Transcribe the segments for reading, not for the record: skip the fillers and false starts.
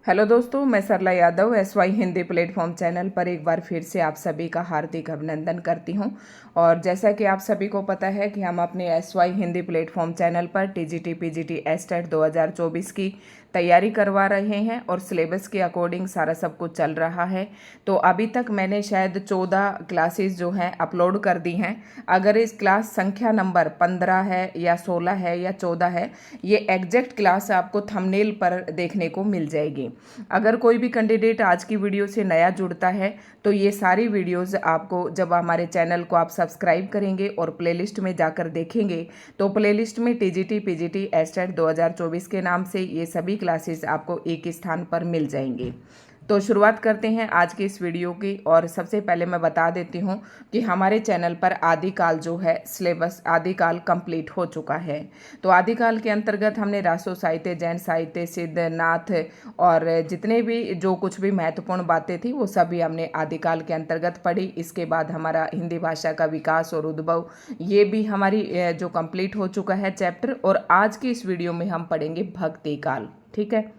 Hello दोस्तों, मैं Sarla Yadav SY Hindi platform channel पर एक बार फिर से आप सभी का हार्दिक अभिनंदन करती हूं। और जैसा कि आप सभी को पता है कि हम अपने SY हिंदी प्लेटफॉर्म चैनल पर TGT PGT एस्टेट 2024 की तैयारी करवा रहे हैं और सिलेबस के अकॉर्डिंग सारा सब कुछ चल रहा है। तो अभी तक मैंने शायद 14 क्लासेस जो हैं अपलोड कर दी हैं। अगर इस क्लास संख्या नंबर 15 है या 16 है या 14 है, ये एग्जैक्ट क्लास आपको थंबनेल पर देखने को मिल जाएगी। अगर कोई भी कैंडिडेट आज की वीडियो से नया जुड़ता है तो ये सारी वीडियोस आपको, जब हमारे चैनल को आप सब्सक्राइब करेंगे और प्लेलिस्ट में जाकर देखेंगे तो प्लेलिस्ट में TGT PGT एस्टेट 2024 के नाम से ये सभी क्लासेस आपको एक ही स्थान पर मिल जाएंगे। तो शुरुआत करते हैं आज की इस वीडियो की। और सबसे पहले मैं बता देती हूँ कि हमारे चैनल पर आदिकाल जो है सिलेबस आदिकाल कंप्लीट हो चुका है। तो आदिकाल के अंतर्गत हमने रासो साहित्य, जैन साहित्य, सिद्ध, नाथ और जितने भी जो कुछ भी महत्वपूर्ण बातें थी वो सभी हमने आदिकाल के अंतर्गत पढ़ी। इसके बाद हमारा हिंदी भाषा का विकास और उद्भव, ये भी हमारी जो कंप्लीट हो चुका है चैप्टर। और आज की इस वीडियो में हम पढ़ेंगे भक्ति काल। ठीक है,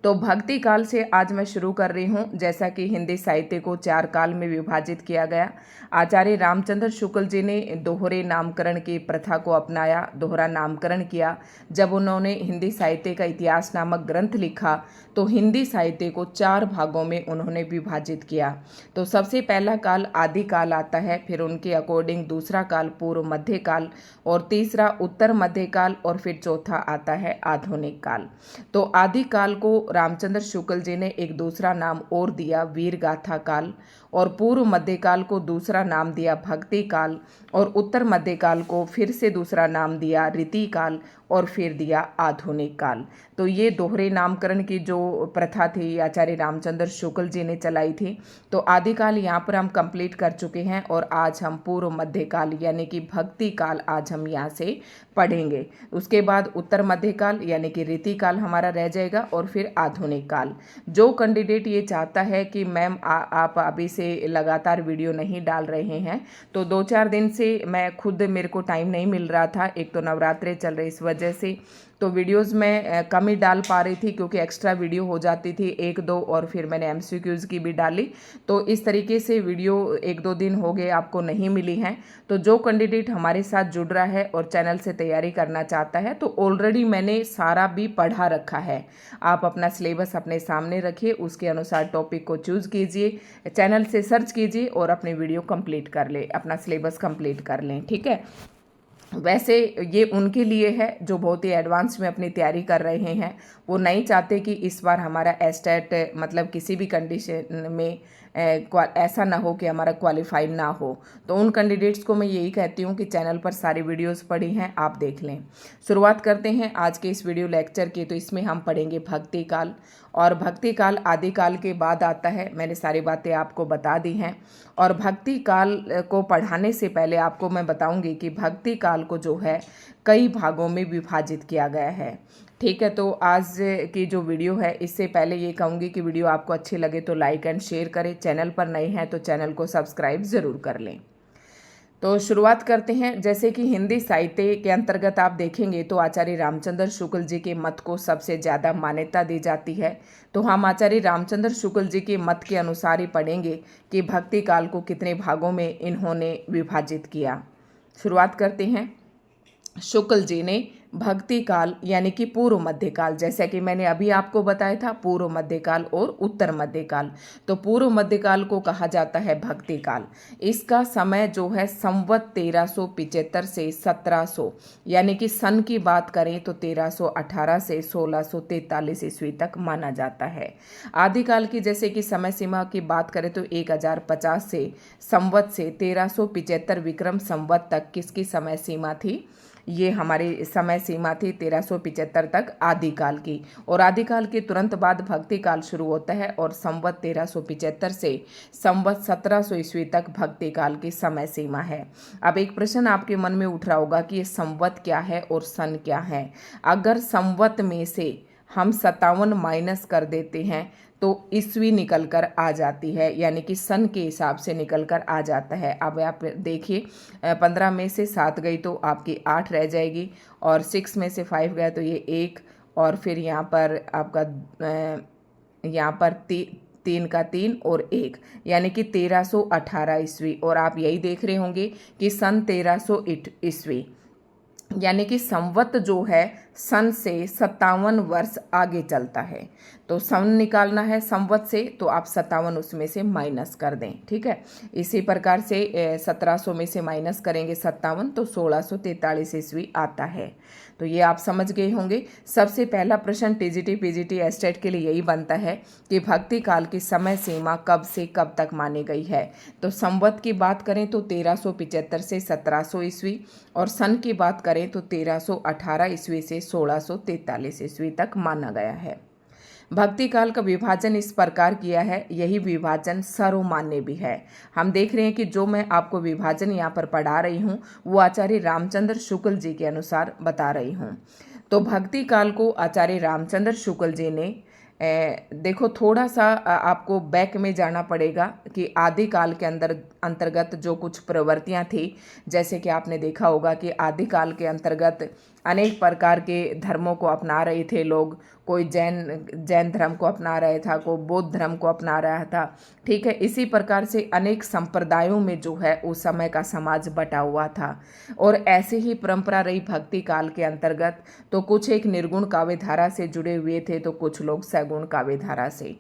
तो भक्ति काल से आज मैं शुरू कर रही हूँ। जैसा कि हिंदी साहित्य को 4 काल में विभाजित किया गया, आचार्य रामचंद्र शुक्ल जी ने दोहरे नामकरण की प्रथा को अपनाया, दोहरा नामकरण किया। जब उन्होंने हिंदी साहित्य का इतिहास नामक ग्रंथ लिखा तो हिंदी साहित्य को 4 भागों में उन्होंने विभाजित किया। तो सबसे पहला काल आदि काल आता है, फिर उनके अकॉर्डिंग दूसरा काल पूर्व मध्य काल, और तीसरा उत्तर मध्य काल, और फिर चौथा आता है आधुनिक काल। तो आदि काल को रामचंद्र शुक्ल जी ने एक दूसरा नाम और दिया, वीर गाथा काल, और पूर्व मध्यकाल को दूसरा नाम दिया भक्ति काल, और उत्तर मध्यकाल को फिर से दूसरा नाम दिया रीति काल, और फिर दिया आधुनिक काल। तो ये दोहरे नामकरण की जो प्रथा थी आचार्य रामचंद्र शुक्ल जी ने चलाई थी। तो आदिकाल यहाँ पर हम कंप्लीट कर चुके हैं और आज हम पूर्व मध्यकाल यानी कि भक्ति काल आज हम यहाँ से पढ़ेंगे। उसके बाद उत्तर मध्यकाल यानी कि रीति काल हमारा रह जाएगा, और फिर आधुनिक काल। जो कैंडिडेट ये चाहता है कि मैम आप अभी से लगातार वीडियो नहीं डाल रहे हैं, तो 2-4 दिन से मैं खुद, मेरे को टाइम नहीं मिल रहा था, एक तो नवरात्रे चल रहे इस वजह से, तो वीडियोस में कम ही डाल पा रही थी क्योंकि एक्स्ट्रा वीडियो हो जाती थी 1-2, और फिर मैंने MCQs की भी डाली। तो इस तरीके से वीडियो 1-2 दिन हो गए आपको नहीं मिली हैं। तो जो कैंडिडेट हमारे साथ जुड़ रहा है और चैनल से तैयारी करना चाहता है तो ऑलरेडी मैंने सारा भी पढ़ा रखा है। आप अपना सिलेबस अपने सामने रखिए, उसके अनुसार टॉपिक को चूज़ कीजिए, चैनल से सर्च कीजिए और अपने वीडियो कंप्लीट कर ले, अपना सिलेबस कंप्लीट कर लें। ठीक है, वैसे ये उनके लिए है जो बहुत ही एडवांस में अपनी तैयारी कर रहे हैं। वो नहीं चाहते कि इस बार हमारा एस्टेट मतलब किसी भी कंडीशन में ऐसा ना हो कि हमारा क्वालिफाइड ना हो। तो उन कैंडिडेट्स को मैं यही कहती हूँ कि चैनल पर सारी वीडियोस पड़ी हैं, आप देख लें। शुरुआत करते हैं आज के इस वीडियो लेक्चर की। तो इसमें हम पढ़ेंगे भक्ति काल, और भक्ति काल आदिकाल के बाद आता है। मैंने सारी बातें आपको बता दी हैं। और भक्ति काल को पढ़ाने से पहले आपको मैं बताऊंगी कि भक्ति काल को जो है कई भागों में विभाजित किया गया है। ठीक है, तो आज की जो वीडियो है, इससे पहले ये कहूँगी कि वीडियो आपको अच्छी लगे तो लाइक एंड शेयर करें, चैनल पर नए हैं तो चैनल को सब्सक्राइब ज़रूर कर लें। तो शुरुआत करते हैं। जैसे कि हिंदी साहित्य के अंतर्गत आप देखेंगे तो आचार्य रामचंद्र शुक्ल जी के मत को सबसे ज़्यादा मान्यता दी जाती है। तो हम आचार्य रामचंद्र शुक्ल जी के मत के अनुसार ही पढ़ेंगे कि भक्ति काल को कितने भागों में इन्होंने विभाजित किया। शुरुआत करते हैं। शुक्ल जी ने भक्ति काल यानी कि पूर्व मध्यकाल, जैसा कि मैंने अभी आपको बताया था, पूर्व मध्यकाल और उत्तर मध्यकाल। तो पूर्व मध्यकाल को कहा जाता है भक्ति काल। इसका समय जो है संवत 1375 से 1700, यानी कि सन की बात करें तो 1318 से 1643 ईस्वी तक माना जाता है। आदिकाल की जैसे कि समय सीमा की बात करें तो 1050 से संवत से 1375 विक्रम संवत तक किसकी समय सीमा थी? ये हमारी समय सीमा थी 1375 तक आदिकाल की। और आदिकाल के तुरंत बाद भक्ति काल शुरू होता है और संवत 1375 से संवत 1700 ईस्वी तक भक्ति काल की समय सीमा है। अब एक प्रश्न आपके मन में उठ रहा होगा कि ये संवत क्या है और सन क्या है। अगर संवत में से हम 57 माइनस कर देते हैं तो ईस्वी निकल कर आ जाती है, यानी कि सन के हिसाब से निकल कर आ जाता है। अब आप देखिए 15 में से 7 गई तो आपकी 8 रह जाएगी, और 6 में से 5 गया तो ये 1, और फिर यहाँ पर आपका यहाँ पर 3 का 3 और 1 यानी कि 1318 ईस्वी। और आप यही देख रहे होंगे कि सन 1300 ईस्वी यानी कि संवत जो है सन से 57 वर्ष आगे चलता है। तो सन निकालना है संवत से, तो आप 57 उसमें से माइनस कर दें, ठीक है। इसी प्रकार से 1700 में से माइनस करेंगे 57 तो 1643 ईस्वी आता है। तो ये आप समझ गए होंगे। सबसे पहला प्रश्न टीजीटी पीजीटी एस्टेट के लिए यही बनता है कि भक्ति काल की समय सीमा कब से कब तक मानी गई है। तो संवत की बात करें तो 1375 से 1700 ईस्वी, और सन की बात करें तो 1318 ईस्वी से 1643 ईस्वी तक माना गया है। भक्ति काल का विभाजन इस प्रकार किया है, यही विभाजन सर्वमान्य भी है। हम देख रहे हैं कि जो मैं आपको विभाजन यहाँ पर पढ़ा रही हूँ वो आचार्य रामचंद्र शुक्ल जी के अनुसार बता रही हूँ। तो भक्ति काल को आचार्य रामचंद्र शुक्ल जी ने देखो थोड़ा सा आपको बैक में जाना पड़ेगा कि आदि काल के अंतर्गत जो कुछ प्रवृत्तियां थी, जैसे कि आपने देखा होगा कि आदि काल के अंतर्गत अनेक प्रकार के धर्मों को अपना रहे थे लोग। कोई जैन धर्म को अपना रहा था, कोई बौद्ध धर्म को अपना रहा था, ठीक है। इसी प्रकार से अनेक संप्रदायों में जो है उस समय का समाज बटा हुआ था, और ऐसे ही परंपरा रही भक्ति काल के अंतर्गत। तो कुछ एक निर्गुण काव्य धारा से जुड़े हुए थे, तो कुछ लोग सगुण काव्य धारा से।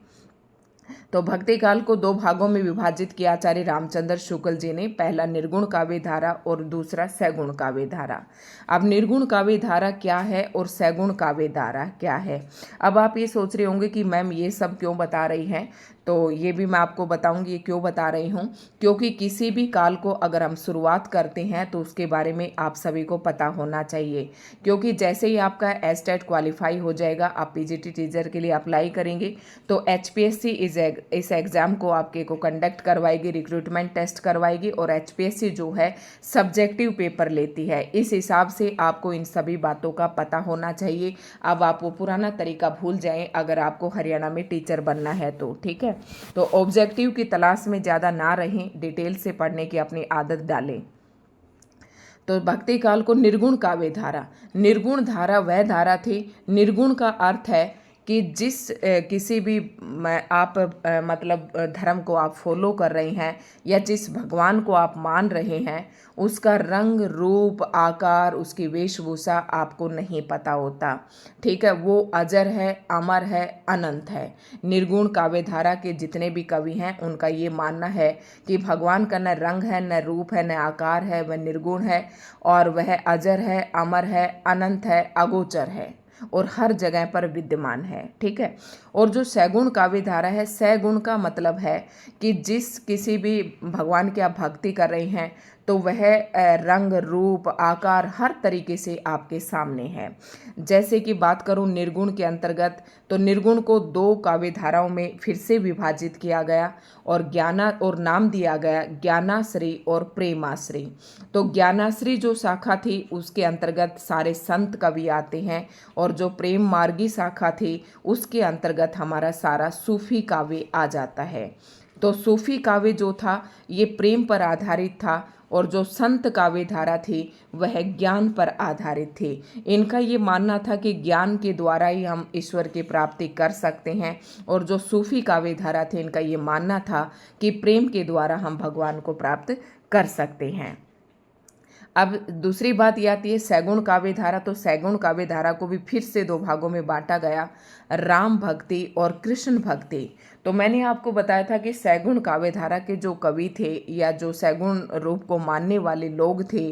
तो भक्ति काल को 2 भागों में विभाजित किया आचार्य रामचंद्र शुक्ल जी ने। पहला निर्गुण काव्य धारा और दूसरा सगुण काव्य धारा। अब निर्गुण काव्य धारा क्या है और सगुण काव्य धारा क्या है? अब आप ये सोच रहे होंगे कि मैम ये सब क्यों बता रही हैं, तो ये भी मैं आपको बताऊंगी क्यों बता रही हूँ। क्योंकि किसी भी काल को अगर हम शुरुआत करते हैं तो उसके बारे में आप सभी को पता होना चाहिए। क्योंकि जैसे ही आपका एस्टेट क्वालिफाई हो जाएगा, आप पीजीटी टीचर के लिए अप्लाई करेंगे, तो एचपीएससी इस एग्ज़ाम को आपके को कंडक्ट करवाएगी, रिक्रूटमेंट टेस्ट करवाएगी, और एचपीएससी जो है सब्जेक्टिव पेपर लेती है। इस हिसाब से आपको इन सभी बातों का पता होना चाहिए। अब आप वो पुराना तरीका भूल जाएं अगर आपको हरियाणा में टीचर बनना है तो, ठीक है। तो ऑब्जेक्टिव की तलाश में ज़्यादा ना रहें, डिटेल से पढ़ने की अपनी आदत डालें। तो भक्ति काल को निर्गुण काव्य धारा, निर्गुण धारा वह धारा थी। निर्गुण का अर्थ है कि किसी भी आप मतलब धर्म को आप फॉलो कर रहे हैं या जिस भगवान को आप मान रहे हैं, उसका रंग रूप आकार उसकी वेशभूषा आपको नहीं पता होता, ठीक है। वो अजर है, अमर है, अनंत है। निर्गुण काव्य धारा के जितने भी कवि हैं उनका ये मानना है कि भगवान का न रंग है, न रूप है, न आकार है, वह निर्गुण है, और वह अजर है, अमर है, अनंत है, अगोचर है, और हर जगह पर विद्यमान है, ठीक है। और जो सगुण काव्य धारा है, सगुण का मतलब है कि किसी भी भगवान की आप भक्ति कर रहे हैं तो वह रंग रूप आकार हर तरीके से आपके सामने है। जैसे कि बात करूं निर्गुण के अंतर्गत, तो निर्गुण को 2 काव्य धाराओं में फिर से विभाजित किया गया और नाम दिया गया ज्ञानाश्री और प्रेमाश्री। तो ज्ञानाश्री जो शाखा थी उसके अंतर्गत सारे संत कवि आते हैं, और जो प्रेम मार्गी शाखा थी उसके अंतर्गत हमारा सारा सूफी काव्य आ जाता है। तो सूफी काव्य जो था ये प्रेम पर आधारित था, और जो संत काव्य धारा थी वह ज्ञान पर आधारित थी। इनका ये मानना था कि ज्ञान के द्वारा ही हम ईश्वर की प्राप्ति कर सकते हैं, और जो सूफी काव्य धारा थे इनका ये मानना था कि प्रेम के द्वारा हम भगवान को प्राप्त कर सकते हैं। अब दूसरी बात ये आती है सगुण काव्य धारा। तो सगुण काव्य धारा को भी फिर से 2 भागों में बांटा गया, राम भक्ति और कृष्ण भक्ति। तो मैंने आपको बताया था कि सगुण काव्य धारा के जो कवि थे या जो सगुण रूप को मानने वाले लोग थे,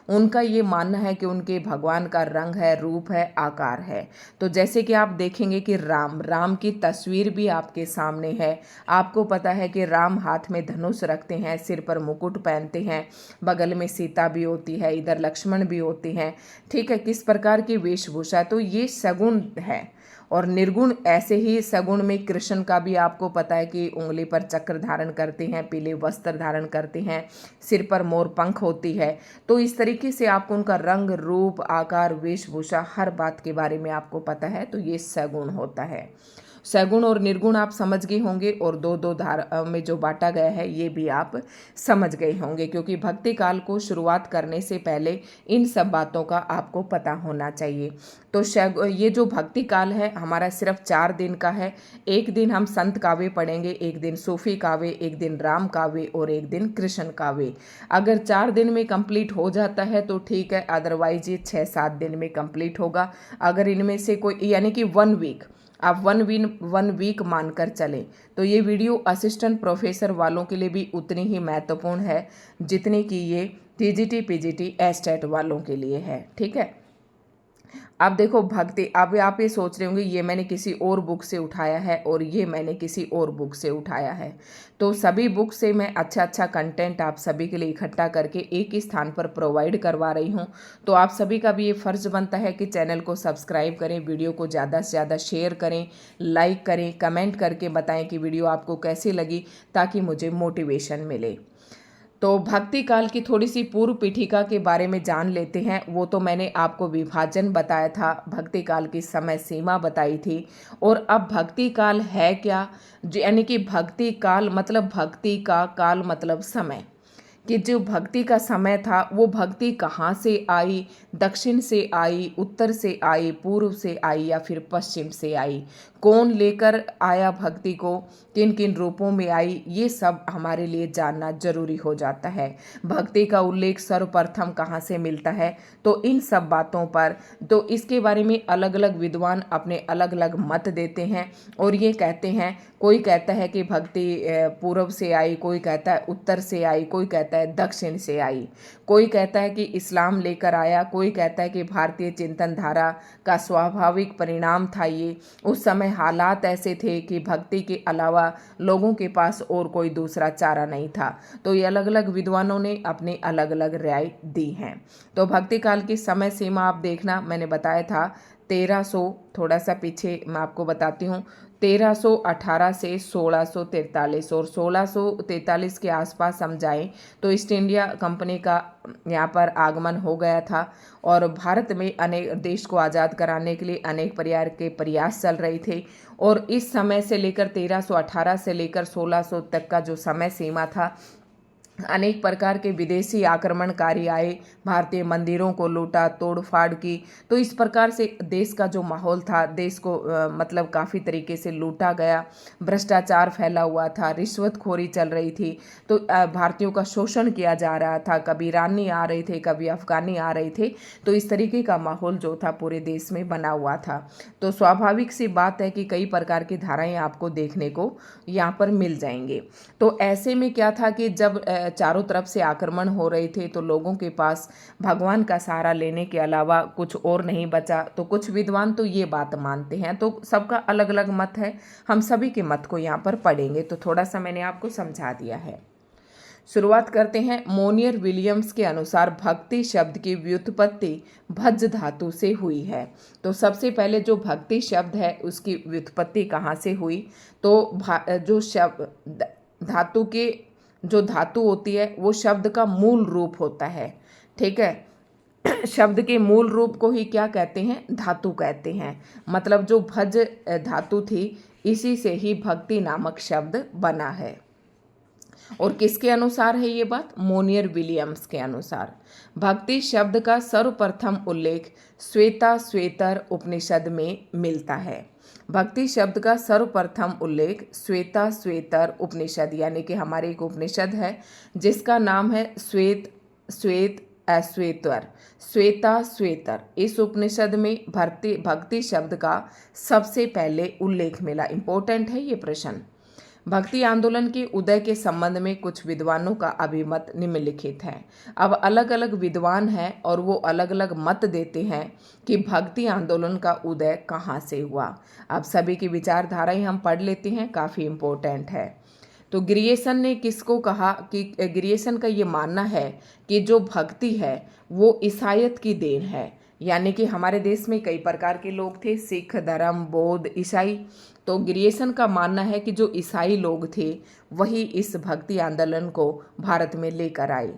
उनका ये मानना है कि उनके भगवान का रंग है, रूप है, आकार है। तो जैसे कि आप देखेंगे कि राम की तस्वीर भी आपके सामने है। आपको पता है कि राम हाथ में धनुष रखते हैं, सिर पर मुकुट पहनते हैं, बगल में सीता भी होती है, इधर लक्ष्मण भी होते हैं, ठीक है। किस प्रकार की वेशभूषा, तो ये सगुण है। और निर्गुण ऐसे ही सगुण में कृष्ण का भी आपको पता है कि उंगली पर चक्र धारण करते हैं, पीले वस्त्र धारण करते हैं, सिर पर मोर पंख होती है। तो इस तरीके से आपको उनका रंग रूप आकार वेशभूषा हर बात के बारे में आपको पता है, तो ये सगुण होता है। सगुण और निर्गुण आप समझ गए होंगे, और दो दो धारा में जो बांटा गया है ये भी आप समझ गए होंगे, क्योंकि भक्ति काल को शुरुआत करने से पहले इन सब बातों का आपको पता होना चाहिए। तो ये जो भक्ति काल है हमारा सिर्फ 4 दिन का है। एक दिन हम संत काव्य पढ़ेंगे, एक दिन सूफी काव्य, एक दिन राम काव्य और एक दिन कृष्ण काव्य। अगर 4 दिन में कंप्लीट हो जाता है तो ठीक है, अदरवाइज ये 6-7 दिन में कंप्लीट होगा। अगर इनमें से कोई, यानी कि 1 वीक, आप 1 वीक मानकर चलें, तो ये वीडियो असिस्टेंट प्रोफेसर वालों के लिए भी उतनी ही महत्वपूर्ण है जितनी कि ये टीजीटी पीजीटी एस्टेट वालों के लिए है। ठीक है, अब देखो भक्ति, अब आप ये सोच रहे होंगे ये मैंने किसी और बुक से उठाया है और ये मैंने किसी और बुक से उठाया है। तो सभी बुक से मैं अच्छा अच्छा कंटेंट आप सभी के लिए इकट्ठा करके एक ही स्थान पर प्रोवाइड करवा रही हूँ। तो आप सभी का भी ये फ़र्ज़ बनता है कि चैनल को सब्सक्राइब करें, वीडियो को ज़्यादा से ज़्यादा शेयर करें, लाइक करें, कमेंट करके बताएं कि वीडियो आपको कैसी लगी, ताकि मुझे मोटिवेशन मिले। तो भक्ति काल की थोड़ी सी पूर्व पीठिका के बारे में जान लेते हैं। वो तो मैंने आपको विभाजन बताया था, भक्ति काल की समय सीमा बताई थी। और अब भक्ति काल है क्या, यानी कि भक्ति काल मतलब भक्ति का काल मतलब समय, कि जो भक्ति का समय था वो भक्ति कहाँ से आई, दक्षिण से आई, उत्तर से आई, पूर्व से आई या फिर पश्चिम से आई, कौन लेकर आया भक्ति को, किन किन रूपों में आई, ये सब हमारे लिए जानना जरूरी हो जाता है। भक्ति का उल्लेख सर्वप्रथम कहाँ से मिलता है, तो इन सब बातों पर, तो इसके बारे में अलग अलग विद्वान अपने अलग अलग मत देते हैं और ये कहते हैं, कोई कहता है कि भक्ति पूर्व से आई, कोई कहता है उत्तर से आई, कोई कहता है दक्षिण से आई, कोई कहता है कि इस्लाम लेकर आया, कोई कहता है कि भारतीय चिंतन धारा का स्वाभाविक परिणाम था ये। उस समय हालात ऐसे थे कि भक्ति के अलावा लोगों के पास और कोई दूसरा चारा नहीं था। तो ये अलग अलग विद्वानों ने अपनी अलग अलग राय दी हैं। तो भक्ति काल की समय सीमा आप देखना, मैंने बताया था 1300, थोड़ा सा पीछे मैं आपको बताती हूँ, 1318 से 1643, और 1643 के आसपास हम जाएं तो ईस्ट इंडिया कंपनी का यहाँ पर आगमन हो गया था और भारत में अनेक देश को आज़ाद कराने के लिए अनेक प्रकार के प्रयास चल रहे थे। और इस समय से लेकर 1318 से लेकर 1600 तक का जो समय सीमा था, अनेक प्रकार के विदेशी आक्रमणकारी आए, भारतीय मंदिरों को लूटा, तोड़फाड़ की। तो इस प्रकार से देश का जो माहौल था, देश को मतलब काफ़ी तरीके से लूटा गया, भ्रष्टाचार फैला हुआ था, रिश्वतखोरी चल रही थी। तो भारतीयों का शोषण किया जा रहा था, कभी ईरानी आ रहे थे, कभी अफगानी आ रहे थे। तो इस तरीके का माहौल जो था पूरे देश में बना हुआ था। तो स्वाभाविक सी बात है कि कई प्रकार की धाराएं आपको देखने को यहाँ पर मिल जाएंगे। तो ऐसे में क्या था कि जब चारों तरफ से आक्रमण हो रहे थे तो लोगों के पास भगवान का सहारा लेने के अलावा कुछ और नहीं बचा। तो कुछ विद्वान तो ये बात मानते हैं, तो सबका अलग अलग मत है, हम सभी के मत को यहाँ पर पढ़ेंगे। तो थोड़ा सा मैंने आपको समझा दिया है। शुरुआत करते हैं। मोनियर विलियम्स के अनुसार भक्ति शब्द की व्युत्पत्ति भज धातु से हुई है। तो सबसे पहले जो भक्ति शब्द है उसकी व्युत्पत्ति कहाँ से हुई, तो जो शब्द धातु के, जो धातु होती है वो शब्द का मूल रूप होता है। ठीक है, शब्द के मूल रूप को ही क्या कहते हैं, धातु कहते हैं। मतलब जो भज धातु थी इसी से ही भक्ति नामक शब्द बना है। और किसके अनुसार है ये बात, मोनियर विलियम्स के अनुसार। भक्ति शब्द का सर्वप्रथम उल्लेख श्वेता श्वेतर उपनिषद में मिलता है। भक्ति शब्द का सर्वप्रथम उल्लेख श्वेता श्वेतर उपनिषद, यानी कि हमारे एक उपनिषद है जिसका नाम है श्वेता श्वेतर। इस उपनिषद में भक्ति शब्द का सबसे पहले उल्लेख मिला। इंपॉर्टेंट है ये प्रश्न। भक्ति आंदोलन के उदय के संबंध में कुछ विद्वानों का अभिमत निम्नलिखित है। अब अलग अलग विद्वान हैं और वो अलग अलग मत देते हैं कि भक्ति आंदोलन का उदय कहाँ से हुआ। अब सभी की विचारधाराएं हम पढ़ लेते हैं, काफ़ी इम्पोर्टेंट है। तो ग्रियेसन ने किसको कहा कि ग्रियेसन का ये मानना है कि जो भक्ति है वो ईसाईयत की देन है। यानी कि हमारे देश में कई प्रकार के लोग थे, सिख धर्म, बौद्ध, ईसाई। तो ग्रियेसन का मानना है कि जो ईसाई लोग थे वही इस भक्ति आंदोलन को भारत में लेकर आए।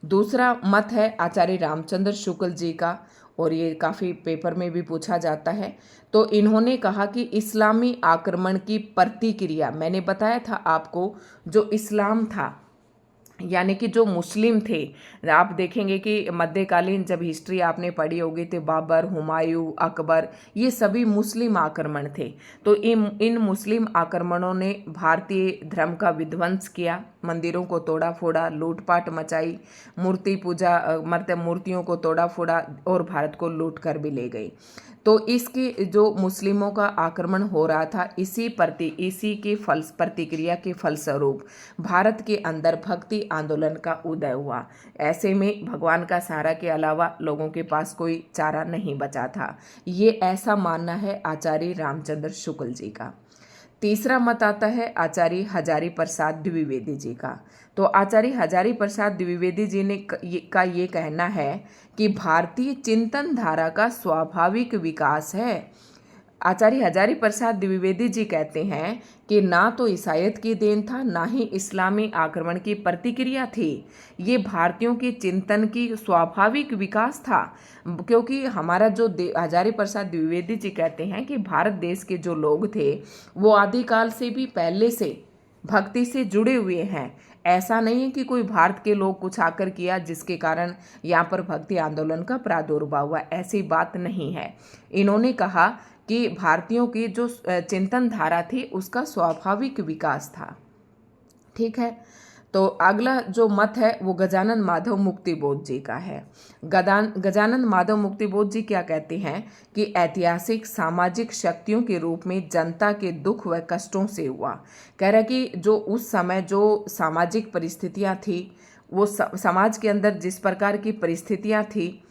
दूसरा मत है आचार्य रामचंद्र शुक्ल जी का, और ये काफ़ी पेपर में भी पूछा जाता है। तो इन्होंने कहा कि इस्लामी आक्रमण की प्रतिक्रिया, मैंने बताया था आपको, जो इस्लाम था यानी कि जो मुस्लिम थे, आप देखेंगे कि मध्यकालीन जब हिस्ट्री आपने पढ़ी होगी तो बाबर, हुमायूं, अकबर, ये सभी मुस्लिम आक्रमण थे। तो इन मुस्लिम आक्रमणों ने भारतीय धर्म का विध्वंस किया, मंदिरों को तोड़ा फोड़ा, लूटपाट मचाई, मूर्ति पूजा मतलब मूर्तियों को तोड़ा फोड़ा और भारत को लूट कर भी ले गई। तो इसके जो मुस्लिमों का आक्रमण हो रहा था, इसी के प्रतिक्रिया के फलस्वरूप भारत के अंदर भक्ति आंदोलन का उदय हुआ। ऐसे में भगवान का सहारा के अलावा लोगों के पास कोई चारा नहीं बचा था। ये ऐसा मानना है आचार्य रामचंद्र शुक्ल जी का। तीसरा मत आता है आचार्य हजारी प्रसाद द्विवेदी जी का। तो आचार्य हजारी प्रसाद द्विवेदी जी ने ये कहना है कि भारतीय चिंतन धारा का स्वाभाविक विकास है। आचार्य हजारी प्रसाद द्विवेदी जी कहते हैं कि ना तो ईसाईयत की देन था, ना ही इस्लामी आक्रमण की प्रतिक्रिया थी, ये भारतीयों के चिंतन की स्वाभाविक विकास था। क्योंकि हमारा जो हजारी प्रसाद द्विवेदी जी कहते हैं कि भारत देश के जो लोग थे वो आदिकाल से भी पहले से भक्ति से जुड़े हुए हैं। ऐसा नहीं है कि कोई भारत के लोग कुछ आकर किया जिसके कारण यहाँ पर भक्ति आंदोलन का प्रादुर्भाव हुआ, ऐसी बात नहीं है। इन्होंने कहा कि भारतीयों की जो चिंतन धारा थी उसका स्वाभाविक विकास था। ठीक है, तो अगला जो मत है वो गजानन माधव मुक्तिबोध जी का है। गजानन माधव मुक्तिबोध जी क्या कहते हैं कि ऐतिहासिक सामाजिक शक्तियों के रूप में जनता के दुख व कष्टों से हुआ। कह रहा है कि जो उस समय जो सामाजिक परिस्थितियां थी, वो समाज के अंदर जिस प्रकार की परिस्थितियां थी,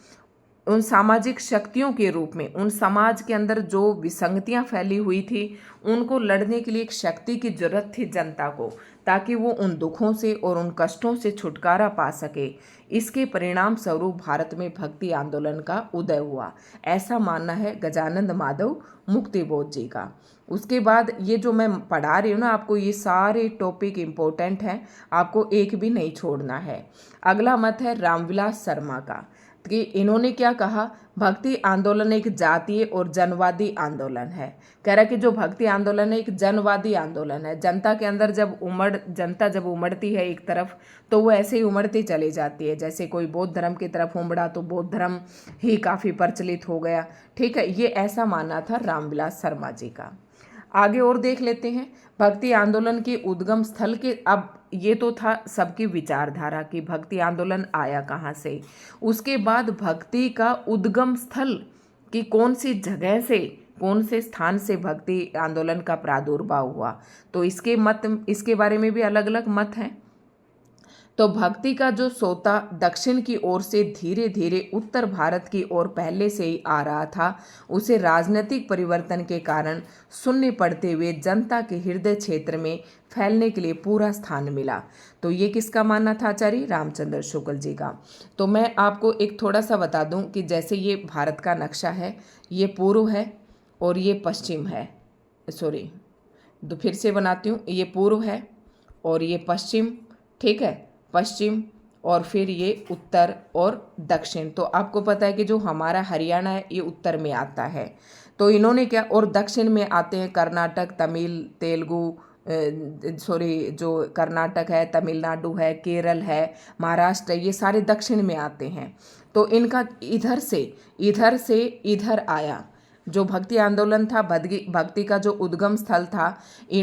उन सामाजिक शक्तियों के रूप में, उन समाज के अंदर जो विसंगतियां फैली हुई थी, उनको लड़ने के लिए एक शक्ति की जरूरत थी जनता को, ताकि वो उन दुखों से और उन कष्टों से छुटकारा पा सके। इसके परिणाम स्वरूप भारत में भक्ति आंदोलन का उदय हुआ, ऐसा मानना है गजानंद माधव मुक्तिबोध जी का। उसके बाद ये जो मैं पढ़ा रही हूँ ना आपको, ये सारे टॉपिक इम्पोर्टेंट हैं, आपको एक भी नहीं छोड़ना है। अगला मत है रामविलास शर्मा का कि इन्होंने क्या कहा, भक्ति आंदोलन एक जातीय और जनवादी आंदोलन है। कह रहा है कि जो भक्ति आंदोलन है एक जनवादी आंदोलन है। जनता के अंदर जनता जब उमड़ती है एक तरफ, तो वो ऐसे ही उमड़ती चली जाती है। जैसे कोई बौद्ध धर्म की तरफ उमड़ा तो बौद्ध धर्म ही काफ़ी प्रचलित हो गया। ठीक है, ये ऐसा मानना था रामविलास शर्मा जी का। आगे और देख लेते हैं भक्ति आंदोलन के उद्गम स्थल के। अब ये तो था सबकी विचारधारा कि भक्ति आंदोलन आया कहाँ से। उसके बाद भक्ति का उद्गम स्थल कि कौन सी जगह से, कौन से स्थान से भक्ति आंदोलन का प्रादुर्भाव हुआ, तो इसके बारे में भी अलग अलग मत हैं। तो भक्ति का जो सोता दक्षिण की ओर से धीरे धीरे उत्तर भारत की ओर पहले से ही आ रहा था, उसे राजनीतिक परिवर्तन के कारण शून्य पड़ते हुए जनता के हृदय क्षेत्र में फैलने के लिए पूरा स्थान मिला। तो ये किसका मानना था? आचार्य रामचंद्र शुक्ल जी का। तो मैं आपको एक थोड़ा सा बता दूं कि जैसे ये भारत का नक्शा है, ये पूर्व है और ये पश्चिम है। सॉरी, तो फिर से बनाती हूँ, ये पूर्व है और ये पश्चिम, ठीक है, पश्चिम और फिर ये उत्तर और दक्षिण। तो आपको पता है कि जो हमारा हरियाणा है ये उत्तर में आता है। तो इन्होंने क्या, और दक्षिण में आते हैं कर्नाटक, तमिल, तेलुगु, जो कर्नाटक है, तमिलनाडु है, केरल है, महाराष्ट्र है, ये सारे दक्षिण में आते हैं। तो इनका इधर से इधर आया जो भक्ति आंदोलन था, भक्ति का जो उद्गम स्थल था,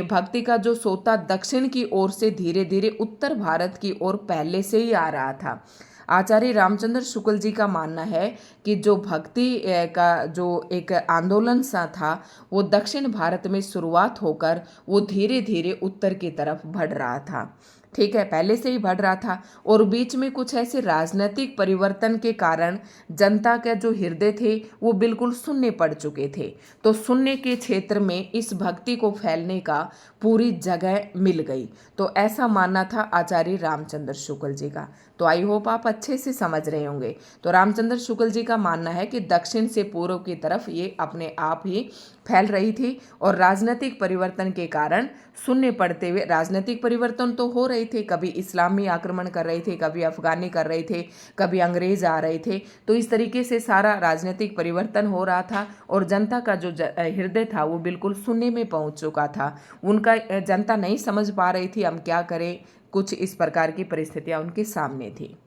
भक्ति का जो सोता दक्षिण की ओर से धीरे धीरे उत्तर भारत की ओर पहले से ही आ रहा था। आचार्य रामचंद्र शुक्ल जी का मानना है कि जो भक्ति का जो एक आंदोलन सा था वो दक्षिण भारत में शुरुआत होकर वो धीरे धीरे उत्तर की तरफ बढ़ रहा था। ठीक है, पहले से ही बढ़ रहा था और बीच में कुछ ऐसे राजनीतिक परिवर्तन के कारण जनता के जो हृदय थे वो बिल्कुल शून्य पड़ चुके थे। तो शून्य के क्षेत्र में इस भक्ति को फैलने का पूरी जगह मिल गई। तो ऐसा मानना था आचार्य रामचंद्र शुक्ल जी का। तो आई होप आप अच्छे से समझ रहे होंगे। तो रामचंद्र शुक्ल जी का मानना है कि दक्षिण से पूर्व की तरफ ये अपने आप ही फैल रही थी और राजनीतिक परिवर्तन के कारण शून्य पड़ते हुए, राजनीतिक परिवर्तन तो हो रही रहे थे, कभी इस्लामी आक्रमण कर रहे थे, कभी अफगानी कर रहे थे, कभी अंग्रेज आ रहे थे। तो इस तरीके से सारा राजनीतिक परिवर्तन हो रहा था और जनता का जो हृदय था वो बिल्कुल शून्य में पहुंच चुका था। उनका जनता नहीं समझ पा रही थी हम क्या करें, कुछ इस प्रकार की परिस्थितियां उनके सामने थी।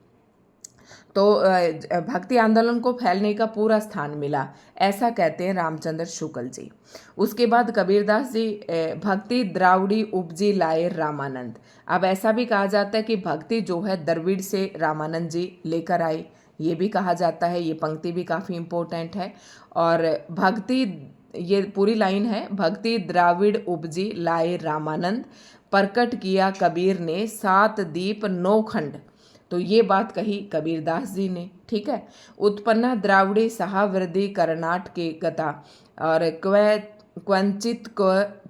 तो भक्ति आंदोलन को फैलने का पूरा स्थान मिला, ऐसा कहते हैं रामचंद्र शुक्ल जी। उसके बाद कबीरदास जी भक्ति द्राविड़ी उपजी लाए रामानंद। अब ऐसा भी कहा जाता है कि भक्ति जो है द्रविड़ से रामानंद जी लेकर आए, ये भी कहा जाता है। ये पंक्ति भी काफ़ी इम्पोर्टेंट है। और भक्ति, ये पूरी लाइन है, भक्ति द्राविड़ उपजी लाए रामानंद, प्रकट किया कबीर ने 7 दीप 9 खंड। तो ये बात कही कबीरदास जी ने, ठीक है। उत्पन्ना द्राविड़े सहावृद्धि कर्नाट के गता और क्वचित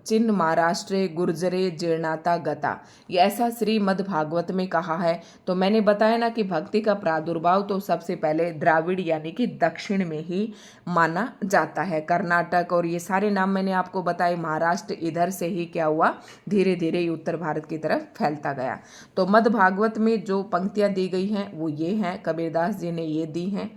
चिन्ह महाराष्ट्रे गुर्जरे जीर्णाता गता, ये ऐसा श्रीमद् भागवत में कहा है। तो मैंने बताया ना कि भक्ति का प्रादुर्भाव तो सबसे पहले द्राविड़ यानी कि दक्षिण में ही माना जाता है। कर्नाटक और ये सारे नाम मैंने आपको बताए, महाराष्ट्र इधर से ही क्या हुआ, धीरे धीरे उत्तर भारत की तरफ फैलता गया। तो मद् भागवत में जो पंक्तियां दी गई हैं वो ये हैं, कबीरदास जी ने ये दी हैं।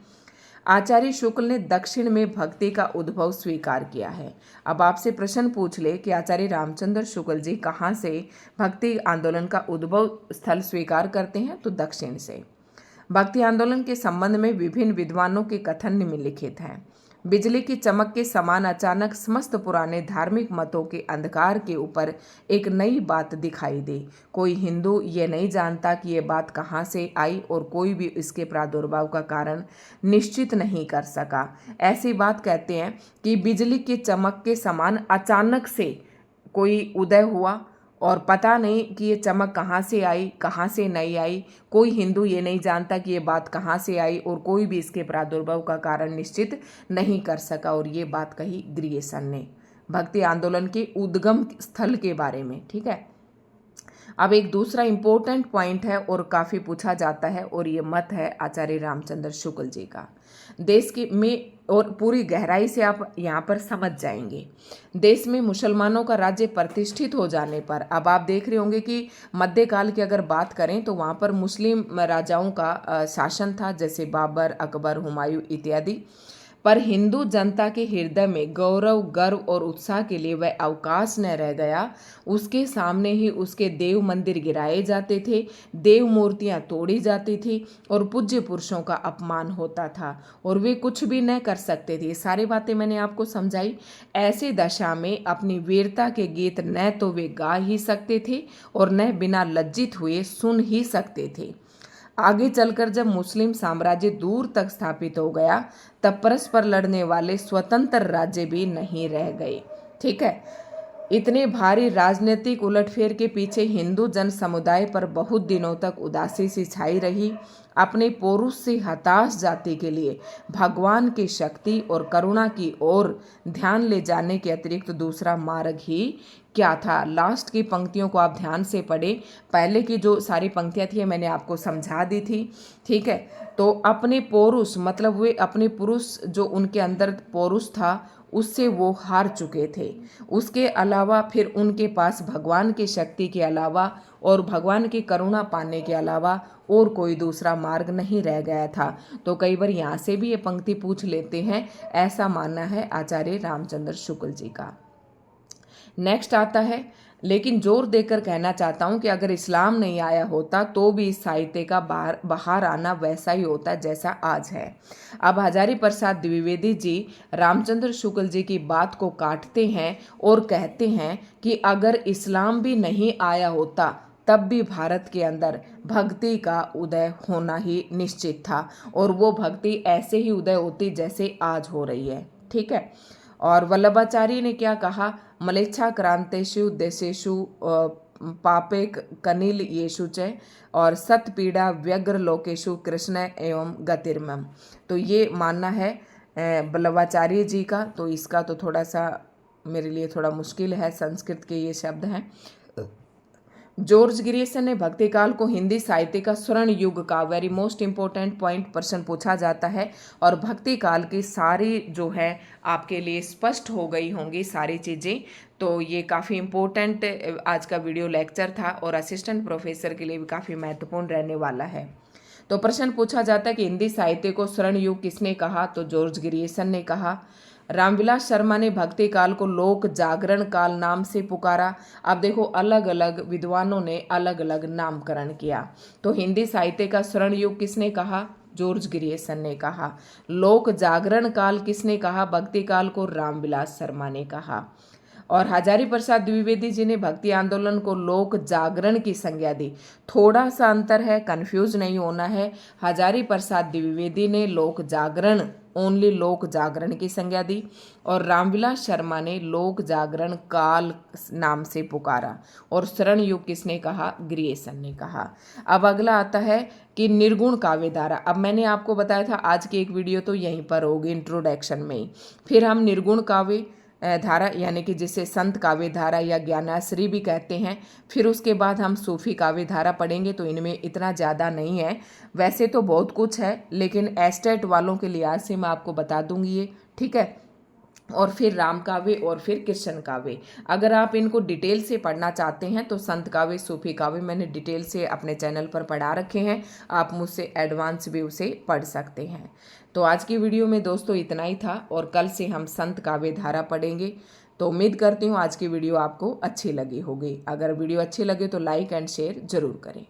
आचार्य शुक्ल ने दक्षिण में भक्ति का उद्भव स्वीकार किया है। अब आपसे प्रश्न पूछ ले कि आचार्य रामचंद्र शुक्ल जी कहाँ से भक्ति आंदोलन का उद्भव स्थल स्वीकार करते हैं, तो दक्षिण से। भक्ति आंदोलन के संबंध में विभिन्न विद्वानों के कथन निम्नलिखित हैं। बिजली की चमक के समान अचानक समस्त पुराने धार्मिक मतों के अंधकार के ऊपर एक नई बात दिखाई दी। कोई हिंदू ये नहीं जानता कि ये बात कहाँ से आई और कोई भी इसके प्रादुर्भाव का कारण निश्चित नहीं कर सका। ऐसी बात कहते हैं कि बिजली की चमक के समान अचानक से कोई उदय हुआ और पता नहीं कि ये चमक कहाँ से आई, कहाँ से नहीं आई। कोई हिंदू ये नहीं जानता कि ये बात कहाँ से आई और कोई भी इसके प्रादुर्भाव का कारण निश्चित नहीं कर सका। और ये बात कही ग्रियर्सन ने भक्ति आंदोलन के उद्गम स्थल के बारे में, ठीक है। अब एक दूसरा इम्पोर्टेंट पॉइंट है और काफ़ी पूछा जाता है, और ये मत है आचार्य रामचंद्र शुक्ल जी का। देश की में और पूरी गहराई से आप यहाँ पर समझ जाएंगे। देश में मुसलमानों का राज्य प्रतिष्ठित हो जाने पर, अब आप देख रहे होंगे कि मध्यकाल की अगर बात करें तो वहाँ पर मुस्लिम राजाओं का शासन था, जैसे बाबर, अकबर, हुमायूं इत्यादि। पर हिंदू जनता के हृदय में गौरव, गर्व और उत्साह के लिए वह अवकाश न रह गया। उसके सामने ही उसके देव मंदिर गिराए जाते थे, देव मूर्तियां तोड़ी जाती थी और पूज्य पुरुषों का अपमान होता था और वे कुछ भी न कर सकते थे। सारी बातें मैंने आपको समझाई। ऐसी दशा में अपनी वीरता के गीत न तो वे गा ही सकते थे और न बिना लज्जित हुए सुन ही सकते थे। आगे चलकर जब मुस्लिम साम्राज्य दूर तक स्थापित हो गया तब परस्पर लड़ने वाले स्वतंत्र राज्य भी नहीं रह गए, ठीक है। इतने भारी राजनीतिक उलटफेर के पीछे हिंदू जन समुदाय पर बहुत दिनों तक उदासी सी छाई रही। अपने पौरुष से हताश जाति के लिए भगवान की शक्ति और करुणा की ओर ध्यान ले जाने के अतिरिक्त दूसरा मार्ग ही क्या था। लास्ट की पंक्तियों को आप ध्यान से पढ़े। पहले की जो सारी पंक्तियां थी मैंने आपको समझा दी थी, ठीक है। तो अपने पौरुष मतलब वे अपने पुरुष जो उनके अंदर पौरुष था उससे वो हार चुके थे। उसके अलावा फिर उनके पास भगवान की शक्ति के अलावा और भगवान की करुणा पाने के अलावा और कोई दूसरा मार्ग नहीं रह गया था। तो कई बार यहाँ से भी ये पंक्ति पूछ लेते हैं, ऐसा मानना है आचार्य रामचंद्र शुक्ल जी का। नेक्स्ट आता है, लेकिन जोर देकर कहना चाहता हूँ कि अगर इस्लाम नहीं आया होता तो भी इस साहित्य का बाहर आना वैसा ही होता जैसा आज है। अब हजारी प्रसाद द्विवेदी जी रामचंद्र शुक्ल जी की बात को काटते हैं और कहते हैं कि अगर इस्लाम भी नहीं आया होता तब भी भारत के अंदर भक्ति का उदय होना ही निश्चित था और वो भक्ति ऐसे ही उदय होती जैसे आज हो रही है, ठीक है। और वल्लभाचार्य ने क्या कहा, मलेच्छा क्रांतेषु देशेषु पापे कनिल येषु च और सत पीड़ा व्यग्र लोकेशु कृष्ण एवं गतिर्मम। तो ये मानना है वल्लभाचार्य जी का। तो इसका तो थोड़ा सा मेरे लिए थोड़ा मुश्किल है, संस्कृत के ये शब्द हैं। जॉर्ज ग्रियर्सन ने भक्ति काल को हिंदी साहित्य का स्वर्ण युग का वेरी मोस्ट इंपॉर्टेंट पॉइंट प्रश्न पूछा जाता है, और भक्ति काल की सारी जो है आपके लिए स्पष्ट हो गई होंगी सारी चीज़ें। तो ये काफ़ी इम्पोर्टेंट आज का वीडियो लेक्चर था और असिस्टेंट प्रोफेसर के लिए भी काफ़ी महत्वपूर्ण रहने वाला है। तो प्रश्न पूछा जाता है कि हिंदी साहित्य को स्वर्ण युग किसने कहा, तो जॉर्ज ग्रियर्सन ने कहा। रामविलास शर्मा ने भक्ति काल को लोक जागरण काल नाम से पुकारा। अब देखो अलग अलग विद्वानों ने अलग अलग नामकरण किया। तो हिंदी साहित्य का स्वर्ण युग किसने कहा, जॉर्ज ग्रियर्सन ने कहा। लोक जागरण काल किसने कहा, भक्ति काल को रामविलास शर्मा ने कहा। और हजारी प्रसाद द्विवेदी जी ने भक्ति आंदोलन को लोक जागरण की संज्ञा दी। थोड़ा सा अंतर है, कंफ्यूज नहीं होना है। हजारी प्रसाद द्विवेदी ने लोक जागरण, ओनली लोक जागरण की संज्ञा दी, और रामविलास शर्मा ने लोक जागरण काल नाम से पुकारा। और स्वर्ण युग किसने कहा, ग्रियर्सन ने कहा। अब अगला आता है कि निर्गुण काव्य धारा। अब मैंने आपको बताया था आज की एक वीडियो तो यहीं पर होगी इंट्रोडक्शन में ही। फिर हम निर्गुण काव्य धारा यानी कि जिसे संत काव्य धारा या ज्ञानाश्री भी कहते हैं, फिर उसके बाद हम सूफी काव्य धारा पढ़ेंगे। तो इनमें इतना ज़्यादा नहीं है, वैसे तो बहुत कुछ है, लेकिन एस्टेट वालों के लिहाज से मैं आपको बता दूंगी ये, ठीक है। और फिर राम काव्य और फिर कृष्ण काव्य। अगर आप इनको डिटेल से पढ़ना चाहते हैं तो संत काव्य, सूफी काव्य मैंने डिटेल से अपने चैनल पर पढ़ा रखे हैं, आप मुझसे एडवांस भी उसे पढ़ सकते हैं। तो आज की वीडियो में दोस्तों इतना ही था, और कल से हम संत काव्य धारा पढ़ेंगे। तो उम्मीद करती हूँ आज की वीडियो आपको अच्छी लगी होगी। अगर वीडियो अच्छी लगे तो लाइक एंड शेयर जरूर करें।